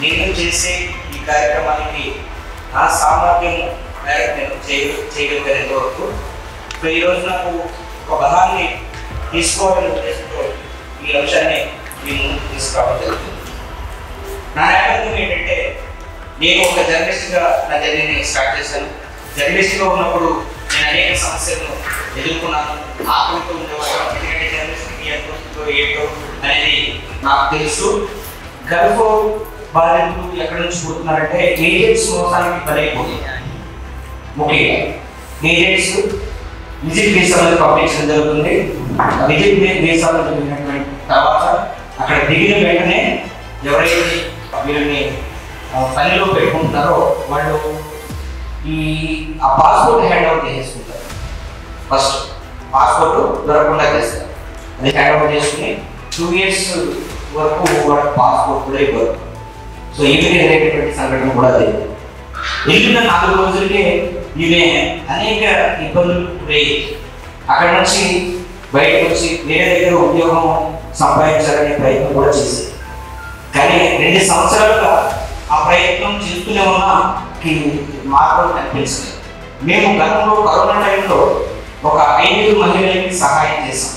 నేను చేసే ఈ కార్యక్రమానికి నా సామర్థ్యం నేను చేయగలిగేంత వరకు. సో ఈరోజు నాకు ఒక బలాన్ని తీసుకోవాలని ఉద్దేశంతో ఈ అంశాన్ని నేను తీసుకురావడం జరుగుతుంది. నా నేపథ్యం ఏంటంటే, నేను ఒక జర్నలిస్ట్గా నా జర్నీని స్టార్ట్ చేశాను. జర్నలిస్ట్గా ఉన్నప్పుడు నేను అనేక సమస్యలను ఎదుర్కొన్నాను. ఆకలితో ఉండేవాళ్ళం. ఎందుకంటే జర్నలిస్ట్కి ఎంత వస్తుందో ఏంటో అనేది నాకు తెలుసు. గల్ఫ్ బాధితులు ఎక్కడి నుంచి పుడుతున్నారంటే ఏజెంట్స్ మోసానికి బలైపోతుంది. ముఖ్యంగా ఏజెంట్స్ విజిట్ వీసాలను పంపించడం జరుగుతుంది. విజిట్ వీసాలు జరిగినటువంటి తర్వాత అక్కడ దిగిన వెంటనే ఎవరైతే వీళ్ళని పనిలో పెట్టుకుంటున్నారో వాళ్ళు ఆ పాస్పోర్ట్ హ్యాండ్ అవుట్ చేసుకుంటారు. ఫస్ట్ పాస్పోర్ట్ దొరకకుండా చేస్తారు. అది హ్యాండ్ అవుట్ చేసుకుని 2 years వరకు వాళ్ళ పాస్పోర్ట్ కూడా ఇవ్వరు. సో ఈమె ఎదురైనటువంటి సంఘటన కూడా అదే. వెళ్ళిన 4 రోజులకే ఈమె అనేక ఇబ్బందులు గురయ్యి అక్కడ నుంచి బయటకు వచ్చి వేరే దగ్గర ఉద్యోగం సంపాదించాలనే ప్రయత్నం కూడా చేసింది. కానీ 2 సంవత్సరాలుగా ఆ ప్రయత్నం చేస్తూనే ఉన్నా మార్పులు కనిపించలేదు. మేము గతంలో కరోనా టైంలో ఒక 5 మహిళలకి సహాయం చేశాం.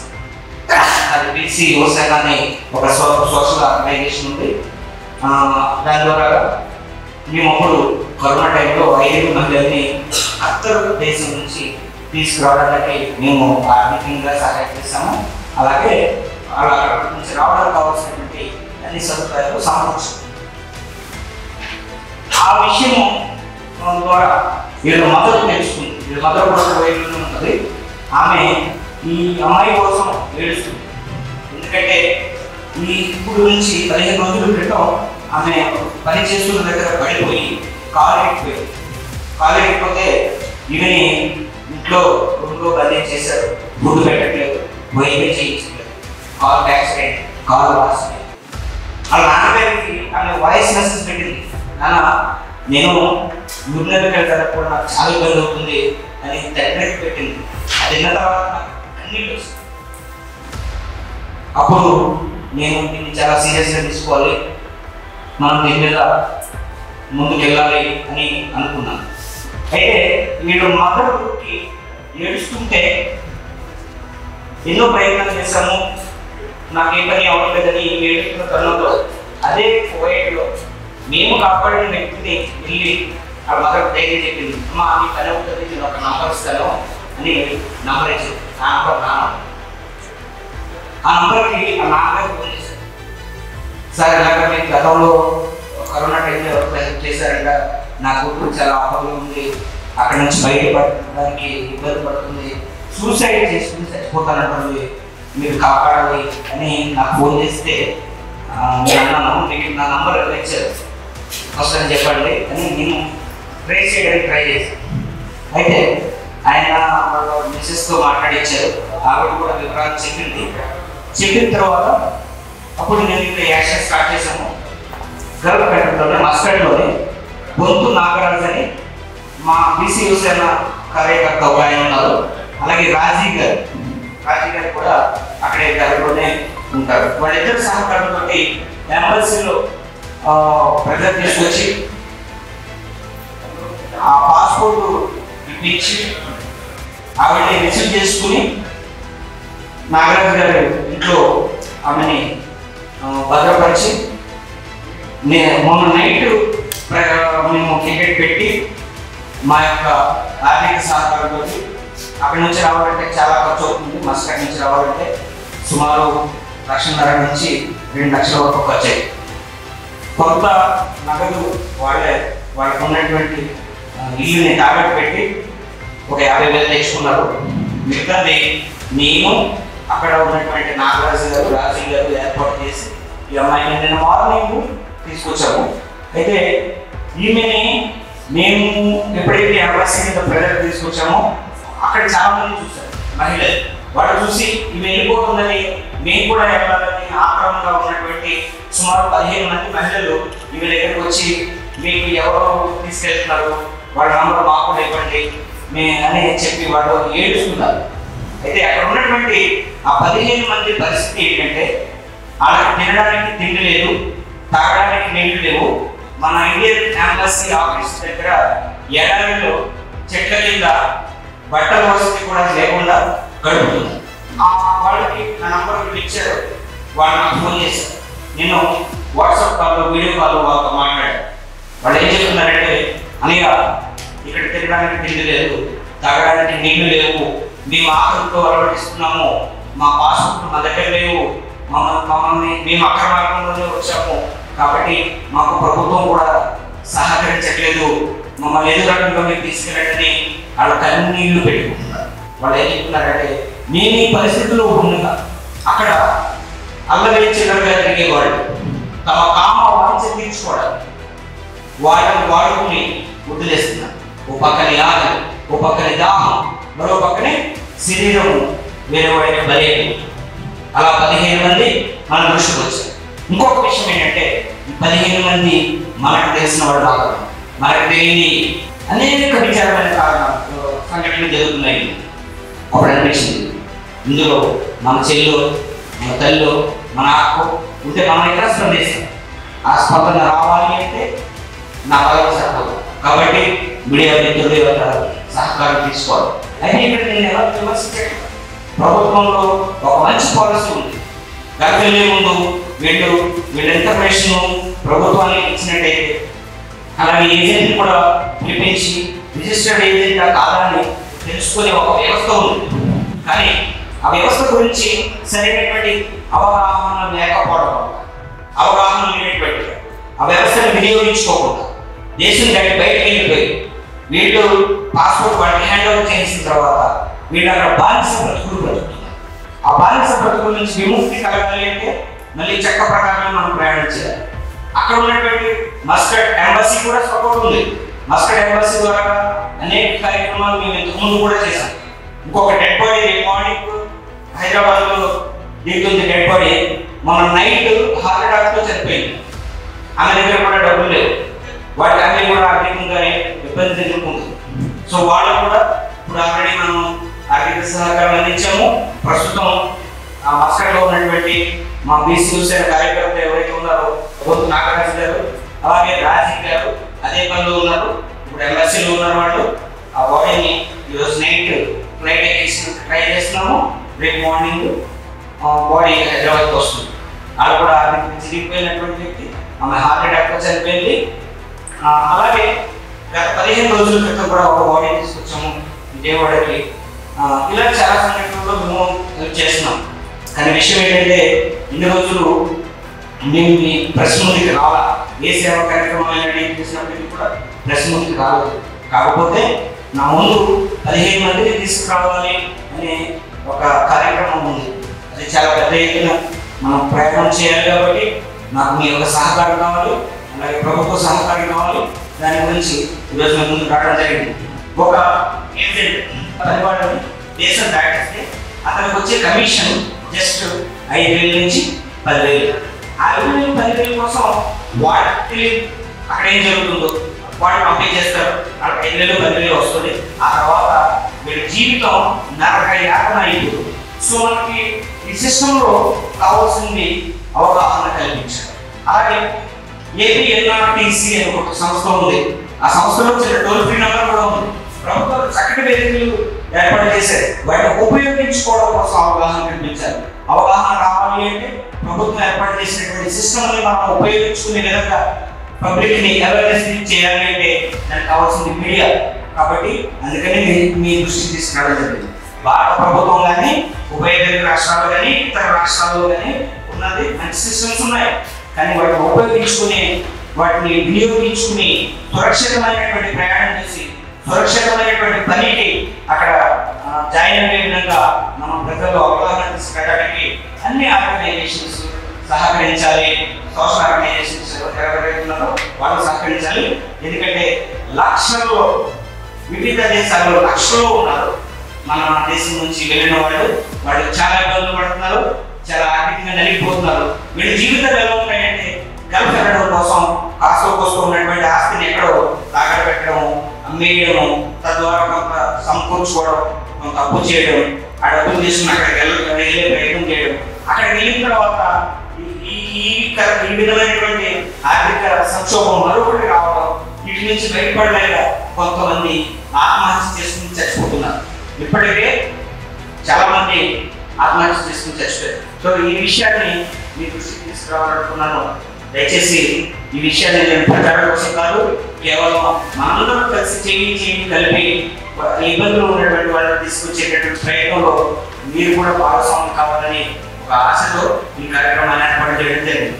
అది బీసీ యువసేన అనే ఒక సోషల్ ఆర్గనైజేషన్ ఉంది. దాని ద్వారా మేము అప్పుడు కరోనా టైంలో 5 మహిళల్ని అత్తరు దేశం నుంచి తీసుకురావడానికి మేము ఆర్థికంగా సహాయం చేస్తాము. అలాగే అలా నుంచి రావడానికి కావాల్సినటువంటి అన్ని సదుపాయాలు సమకూర్చాము. ఆ విషయం ద్వారా వీళ్ళ మదర్ తెలుసుకుంది. వీళ్ళ మదర్ కూడా 20 ఉంటుంది. ఆమె ఈ అమ్మాయి కోసం ఏడుస్తుంది. ఎందుకంటే ఇప్పుడు నుంచి 15 రోజుల క్రితం ఆమె పని చేస్తున్న దగ్గర పడిపోయి కాలు ఎక్కిపోతే ఈమెని ఇంట్లో రూమ్లో బందీ చేశారు. ఫుడ్ పెట్టట్లేదు, వైద్యం చేయించలేదు, కాలు యాక్సిడెంట్, కాలు వాసింది. వాళ్ళ నాన్నగారికి ఆమె వాయిస్ మెసేజ్ పెట్టింది, నాన్న నేను యూరినరీకి వెళ్తాను కూడా నాకు చాలా ఇబ్బంది అవుతుంది అని తండ్రికి పెట్టింది. అది విన్న తర్వాత నాకు కన్నీళ్ళు వస్తుంది. అప్పుడు నేను దీన్ని చాలా సీరియస్గా తీసుకోవాలి, మనం దీని మీద ముందుకు వెళ్ళాలి అని అనుకున్నాను. అయితే వీళ్ళు మదర్కి ఏడుస్తుంటే ఎన్నో ప్రయత్నాలు చేశాము, నాకు ఏ పని అవ్వట్లేదని ఏడుస్తున్న తరుణంలో అదే కోయట్లో మేము కాపాడిన వ్యక్తిని వెళ్ళి ఆ మదర్ ధైర్యం చెప్పింది, అమ్మ మీ పని అవుతుంది, నేను ఒక నంబర్ ఇస్తాను అని నంబర్ ఇచ్చింది. ఆ నంబర్ ఆ నంబర్కి ఆ నాన్నగారు ఫోన్ చేశారు. సార్ ఇలాగ మీరు గతంలో కరోనా టైంలో ఎవరు హెల్ప్ చేశారంట, నా కూతురు చాలా ఆపదలో ఉంది, అక్కడ నుంచి బయటపడడానికి ఇబ్బంది పడుతుంది, సూసైడ్ చేసుకుని చచ్చిపోతానంటుంది, మీరు కాపాడాలి అని నాకు ఫోన్ చేస్తే నేను అన్నాను, మీకు నా నంబర్ ఎవరు ఇచ్చారు వస్తుందని చెప్పండి అని నేను ట్రేస్ చేయడానికి ట్రై చేశాను. అయితే ఆయన వాళ్ళ మిస్సెస్తో మాట్లాడించారు. ఆవిడ కూడా వివరాలు చెప్పిన తర్వాత అప్పుడు నేను ఇక్కడ యాక్షన్ స్టార్ట్ చేశాను. గల్ఫ్లోనే మస్కట్లోనే బొంతు నాగరాజు అని మా బీసీ యువసేన కార్యకర్త ఒక ఆయన ఉన్నారు. అలాగే రాజీ గారు కూడా అక్కడే గల్ఫ్లోనే ఉంటారు. వాళ్ళిద్దరు సహకారంతో ఎంబసీలో ప్రజలు తీసుకొచ్చి ఆ పాస్పోర్ట్ ఇప్పించి ఆవిడని రిసీవ్ చేసుకుని నాగరాజు గారి ఇంట్లో ఆమెని భద్రపరిచి మొన్న నైట్ మేము టికెట్ పెట్టి మా యొక్క ఆర్థిక సహకారంతో అక్కడి నుంచి రావాలంటే చాలా ఖర్చు అవుతుంది. మస్కట్ నుంచి రావాలంటే సుమారు 1,5 నుంచి 2 లక్షల వరకు ఖర్చు అయ్యింది. కొంత నగదు వాళ్ళకు ఉన్నటువంటి ఇల్లుని తాకట్టు పెట్టి ఒక 50,000 తెచ్చుకున్నారు. మిగతాది మేము అక్కడ ఉన్నటువంటి నాగరాజు గారు, రాజీ గారు ఏర్పాటు చేసి ఈ అమ్మాయిని నిన్న మార్నింగ్ తీసుకొచ్చాము. అయితే ఈమెని మేము ఎప్పుడైతే ఎంబసీ మీద ప్రజలు తీసుకొచ్చామో అక్కడ చాలా మంది చూశారు మహిళలు. వాళ్ళు చూసి ఈమె వెళ్ళిపోతుందని మేము కూడా వెళ్ళాలని ఆక్రమంగా ఉన్నటువంటి సుమారు 15 మంది మహిళలు ఈమె దగ్గరకు వచ్చి మీకు ఎవరు తీసుకెళ్తున్నారు, వాళ్ళ నంబర్ మాకు కూడా ఇవ్వండి అని చెప్పి వాళ్ళు ఏడుస్తున్నారు. అయితే అక్కడ ఉన్నటువంటి ఆ 15 మంది పరిస్థితి ఏంటంటే వాళ్ళకి తినడానికి తిండి లేదు, తాగడానికి నీళ్లు లేవు. మన ఇండియన్ ఎంబసీ ఆఫీస్ దగ్గర ఎడారిలో చెట్ల కింద బట్టల వసతి కూడా లేకుండా గడుపుతుంది. వాళ్ళకి నా నంబర్ ఇచ్చారు, వాళ్ళు నాకు ఫోన్ చేశారు. నేను వాట్సాప్ కాల్లో వీడియో కాల్లో వాళ్ళతో మాట్లాడాను. వాళ్ళు ఏం చెప్తున్నారంటే, అన్నయ్య ఇక్కడ తినడానికి తిండి లేదు, తాగడానికి నీళ్లు లేవు, మేము ఆకలితో అలవాటిస్తున్నాము, మా పాస్పోర్ట్ మా దగ్గర లేవు, మమ్మల్ని మేము అక్రమ మార్గంలోనే వచ్చాము, కాబట్టి మాకు ప్రభుత్వం కూడా సహకరించట్లేదు, మమ్మల్ని ఎదురుగా మీరు తీసుకెళ్ళండి వాళ్ళ కన్నీళ్లు పెట్టుకుంటున్నారు. వాళ్ళు ఏం చెప్తున్నారంటే, మేము ఈ పరిస్థితుల్లో ఉండగా అక్కడ అల్లరి చిల్లరగా తిరిగేవాళ్ళు తమ కామ వాంఛ తీర్చుకోవడానికి వాళ్ళని వాడుకుని వదిలేస్తున్నారు. ఓ పక్కనే ఆకలి, ఓ పక్కనే దాహం, మరో పక్కనే శరీరము వేరే వాడికి బలైంది. అలా 15 మంది మన దృష్టికి వచ్చారు. ఇంకొక విషయం ఏంటంటే, ఈ 15 మంది మనకు తెలిసిన వాళ్ళు కాదు, మనకు తెలియని అనేక విచారమైన సంఘటనలు జరుగుతున్నాయి. అప్పుడు అనిపించింది, ఇందులో మన చెల్లు, మన తల్లు, మన అక్కు ఉంటే మనం ఎక్కడ స్పందిస్తాం. ఆ స్పందన రావాలి అంటే నా పదవి సరిపోదు. కాబట్టి మీడియా మిత్రుల యొక్క సహకారం తీసుకోవాలి. అయితే ఇక్కడ నేను ఎలా విమర్శించాను, ప్రభుత్వంలో ఒక మంచి పాలసీ ఉంది. గతంలో ముందు వీళ్ళ ఇన్ఫర్మేషన్ ప్రభుత్వానికి ఇచ్చినట్టయితే, అలాగే ఏజెంట్ కూడా పిలిపించి రిజిస్టర్డ్ ఏజెంట్ కాదని తెలుసుకునే ఒక వ్యవస్థ ఉంది. కానీ ఆ వ్యవస్థ గురించి సరైనటువంటి అవగాహన లేకపోవడం, అవగాహన లేనటువంటి ఆ వ్యవస్థను వినియోగించుకోకుండా దేశం దాటి బయటకు వెళ్ళిపోయి వీళ్ళు పాస్పోర్ట్ వాళ్ళకి హ్యాండ్ ఓవర్ చేసిన తర్వాత వీళ్ళు అక్కడ బానిస బ్రతుకులు బ్రతుకుతున్నారు. ఆ బానిస బ్రతుకుల నుంచి విముక్తి కలగాలి అంటే మళ్ళీ చట్ట ప్రకారం మనం ప్రయాణం చేయాలి. అక్కడ ఉన్నటువంటి మస్కట్ ఎంబసీ కూడా సపోర్ట్ ఉంది. మస్కట్ ఎంబసీ ద్వారా అనేక కార్యక్రమాలు మేము ఇంతకుముందు కూడా చేశాం. ఇంకొక డెడ్ బాడీ మార్నింగ్ హైదరాబాద్లో దిగుతుంది. డెడ్ బాడీ మన నైట్ హార్ట్ అటాక్తో చనిపోయింది. ఆమె దగ్గర కూడా డబ్బులు లేవు, వాటి అన్ని కూడా ఆర్థికంగా ఇబ్బంది ఎదుర్కొంటుంది. సో వాళ్ళు కూడా ఇప్పుడు ఆల్రెడీ మనం ఆర్థిక సహకారం అందించాము. ప్రస్తుతం ఆ మస్కట్లో ఉన్నటువంటి మా బీసీ కార్యకర్తలు ఎవరైతే ఉన్నారో గొంతు నాగరాజు గారు, అలాగే రాజీవ్ గారు అదే పనిలో ఉన్నారు. ఇప్పుడు ఎంబసీలో ఉన్నారు వాళ్ళు. ఆ బాడీని ఈరోజు నైట్ ఫ్లైట్ ఎక్కేసి ట్రై చేస్తున్నాము. రేపు మార్నింగ్ బాడీ హైదరాబాద్కి వస్తుంది. వాళ్ళు కూడా ఆర్థిక చిరిగిపోయినటువంటి వ్యక్తి, ఆమె హార్ట్ అటాక్తో చనిపోయింది. అలాగే గత 15 రోజుల క్రితం కూడా ఒక బాడీ తీసుకొచ్చాము విజయవాడకి. ఇలా చాలా సంఘటనలో మేము హెల్ప్ చేస్తున్నాం. కానీ విషయం ఏంటంటే, ఇన్ని రోజులు మేము మీ ప్రెస్ ముందుకి రావాలా, ఏ సేవా కార్యక్రమం చేసినప్పటికీ కూడా ప్రెస్ ముందుకి రాలేదు. కాకపోతే నా ముందు 15 మందిని తీసుకురావాలి అనే ఒక కార్యక్రమం ఉంది. అది చాలా పెద్ద ఎత్తున మనం ప్రయాణం చేయాలి. కాబట్టి నాకు మీ యొక్క సహకారం కావాలి, అలాగే ప్రభుత్వ సహకారం కావాలి. దాని గురించి ఈరోజు మేము ముందుకు రావడం జరిగింది. ఒక ఏజెంట్ పనివాడిని దేశం దాటిస్తే అతనికి వచ్చే కమిషన్ జస్ట్ 5,000 నుంచి 10,000. ఆ 5,000 10,000 కోసం వాటి అక్కడ ఏం జరుగుతుందో వాళ్ళు కంప్లీట్ చేస్తారు. వాళ్ళకి 5,000 10,000 వస్తుంది. ఆ తర్వాత వీళ్ళ జీవితం నరక యాతన అయిపోతుంది. సో మనకి ఈ సిస్టంలో కావాల్సింది అవగాహన కల్పించాలి. అలాగే APNRTC అనే ఒక సంస్థ ఉంది. ఆ సంస్థలో చిన్న టోల్ ఫ్రీ నెంబర్ కూడా ఉంది. ప్రభుత్వం చక్కటి వేదికలు ఏర్పాటు చేశారు. వాటిని ఉపయోగించుకోవడం కోసం అవగాహన కల్పించాలి. అవగాహన రావాలి అంటే ప్రభుత్వం ఏర్పాటు చేసినటువంటి సిస్టమ్ని మనం ఉపయోగించుకునే విధంగా పబ్లిక్ని అవేర్నెస్ చేయాలి అంటే దానికి కావాల్సింది మీడియా. కాబట్టి అందుకని మీ దృష్టికి తీసుకురావడం జరిగింది. భారత ప్రభుత్వం కానీ, ఉభయ తెలుగు రాష్ట్రాలు కానీ, ఇతర రాష్ట్రాల్లో కానీ ఉన్నది మంచి సిస్టమ్స్ ఉన్నాయి. కానీ వాటిని ఉపయోగించుకుని, వాటిని వినియోగించుకుని సురక్షితమైనటువంటి ప్రయాణం చేసి సురక్షితమైనటువంటి పనికి అక్కడ జాయిన్ అయ్యే విధంగా మనం ప్రజల్లో అవగాహన తీసుకురావడానికి అన్ని ఆర్గనైజేషన్స్ సహకరించాలి. సోషల్ ఆర్గనైజేషన్స్ ఎవరైతున్నారో వాళ్ళు సహకరించాలి. ఎందుకంటే లక్షల్లో వివిధ దేశాల్లో లక్షల్లో ఉన్నారు. మన దేశం నుంచి వెళ్ళిన వాళ్ళు చాలా ఇబ్బందులు పడుతున్నారు, చాలా ఆర్థికంగా నలిగిపోతున్నారు. వీళ్ళ జీవితాలు ఎలా ఉంటాయంటే, గల్ఫ్ వెళ్ళడం కోసం కాస్తో కోస్తూ ఉన్నటువంటి ఆస్తిని ఎక్కడో తాగడ పెట్టడం, అమ్మేయడం, తద్వారా కొంత సమకూర్చుకోవడం, కొంత అప్పు చేయడం, ఆ డబ్బులు తీసుకుని అక్కడికి వెళ్ళే ప్రయత్నం చేయడం. అక్కడికి వెళ్ళిన తర్వాత ఈ ఈ విధమైనటువంటి ఆర్థిక సంక్షోభం మరొకటి రావడం, వీటి నుంచి బయటపడలేక కొంతమంది ఆత్మహత్య చేసుకుని చచ్చిపోతున్నారు. ఇప్పటికే చాలా మంది ఆత్మహత్య చేసుకుని చచ్చిపోయారు. సో ఈ విషయాన్ని మీ దృష్టికి తీసుకురావాలనుకున్నాను. దయచేసి ఈ విషయాన్ని నేను ప్రచారం కోసం కాదు, కేవలం మనందరం కలిసి చేయి కలిపి ఇబ్బందులు ఉన్నటువంటి వాళ్ళని తీసుకొచ్చేటటువంటి ప్రయత్నంలో మీరు కూడా భాగస్వామ్యం కావాలని ఒక ఆశతో ఈ కార్యక్రమాన్ని ఏర్పాటు చేయడం జరిగింది.